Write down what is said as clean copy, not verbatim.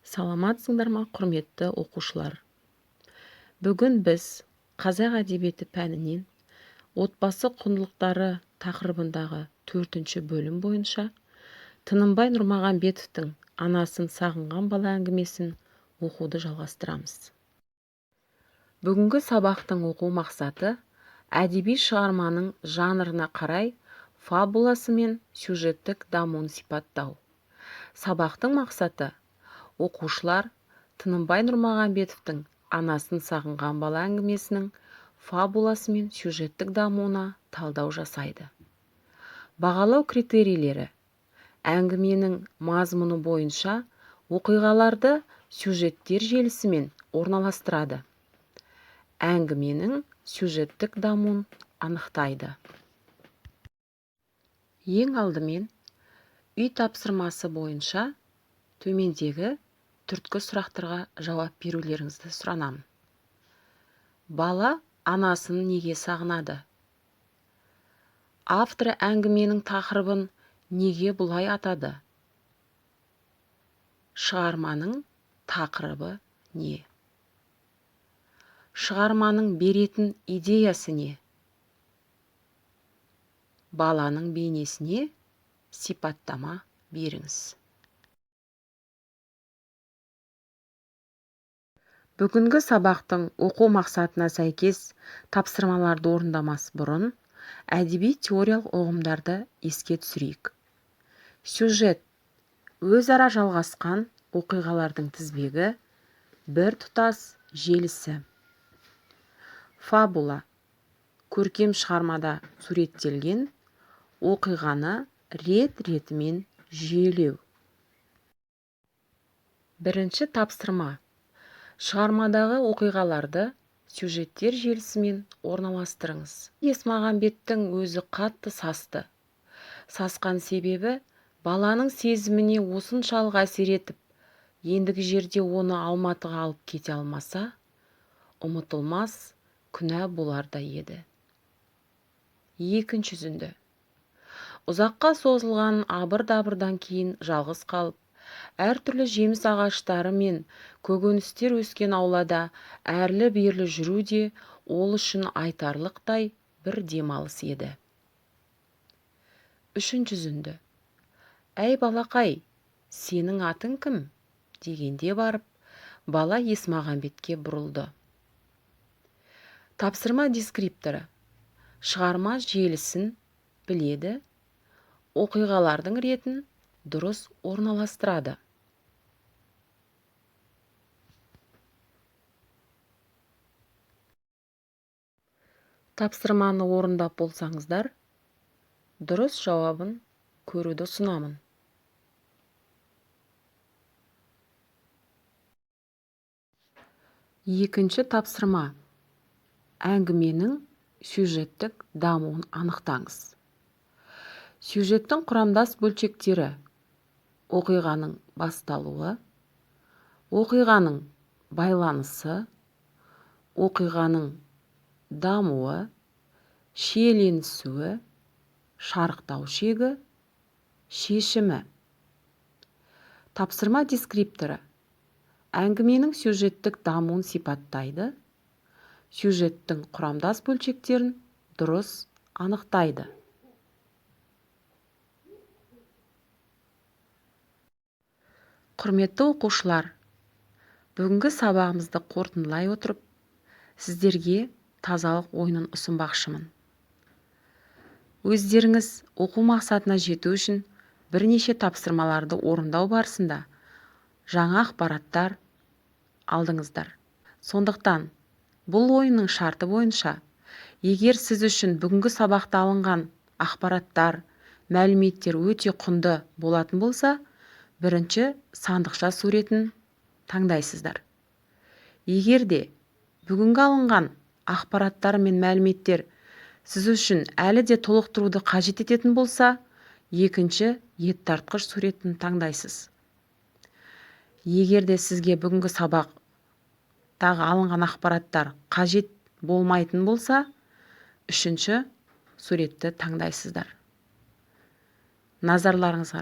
Саламатсыңдар ма, құрметті оқушылар? Бүгін біз қазақ әдебиеті пәнінен отбасы құндылықтары тақырыбындағы 4-ші бөлім бойынша Тынымбай Нұрмағамбетовтің анасын сағынған бала әңгімесін оқуды жалғастырамыз. Бүгінгі сабақтың оқу мақсаты әдеби шығарманың жанрына қарай фабуласы мен сюжеттік дамуын сипаттау. Сабақтың мақсаты оқушылар Тынымбай Нұрмағамбетовтің анасын сағынған бала әңгімесінің фабуласы мен сюжеттік дамуына талдау жасайды. Бағалау критерийлері: әңгіменің мазмұны бойынша оқиғаларды сюжеттер желісімен орналастырады. Әңгіменің сюжеттік дамуын анықтайды. Ең алдымен үй тапсырмасы бойынша төмендегі түрткі сұрақтарға жауап берулеріңізді сұранамын. Бала анасын неге сағынады? Авторы әңгіменің тақырыбын неге бұлай атады? Шығарманың тақырыбы не? Шығарманың беретін идеясы не? Баланың бейнесіне сипаттама беріңіз. Бүгінгі сабақтың оқу мақсатына сәйкес тапсырмаларды орындамас бұрын әдеби теориялық ұғымдарды еске түсірейік. Сюжет өзара жалғасқан оқиғалардың тізбегі, бір тұтас желісі. Фабула көркем шығармада суреттелген оқиғаны рет-ретімен жүйелеу. Бірінші тапсырма: шығармадағы оқиғаларды сюжеттер желісімен орналастырыңыз. Есмағамбеттің өзі қатты састы. Сасқан себебі баланың сезіміне осыншалық әсер етіп, ендігі жерде оны Алматыға алып кете алмаса, ұмытылмас күнә боларда еді. Екінші үзінді: ұзаққа созылған абыр-дабырдан кейін жалғыз қалып, әртүрлі жеміс ағаштары мен көкөністер өскен аулада әрлі-берлі жүру де ол үшін айтарлықтай бір демалыс еді. Үшінші үзінді: әй балақай, сенің атың кім? Дегенде барып, бала Есмағамбетке бұрылды. Тапсырма дескрипторы: шығарма желісін біледі, оқиғалардың ретін дұрыс орналастырады. Тапсырманы орындап болсаңыздар, дұрыс жауабын көруді ұсынамын. Екінші тапсырма: әңгіменің сюжеттік дамуын анықтаңыз. Сюжеттің құрамдас бөлшектері: оқиғаның басталуы, оқиғаның байланысы, оқиғаның дамуы, шиеленісуі, шарықтау шегі, шешімі. Тапсырма дескрипторы: әңгіменің сюжеттік дамуын сипаттайды, сюжеттің құрамдас бөлшектерін дұрыс анықтайды. Құрметті оқушылар, бүгінгі сабағымызды қорытындылай отырып, сіздерге тазалық ойынын ұсынбақшымын. Өздеріңіз оқу мақсатына жету үшін бірнеше тапсырмаларды орындау барысында жаңа ақпараттар алдыңыздар. Сондықтан бұл ойынның шарты бойынша, егер сіз үшін бүгінгі сабақта алынған ақпараттар, мәліметтер өте құнды болатын болса, бірінші сандықша суретін таңдайсыздар. Егер де бүгінгі алынған ақпараттар мен мәліметтер сіз үшін әлі де толықтыруды қажет ететін болса, екінші еттартқыш суретін таңдайсыз. Егер де сізге бүгінгі сабақтағы алынған ақпараттар қажет болмайтын болса, үшінші суретті таңдайсыздар. Назарларыңызға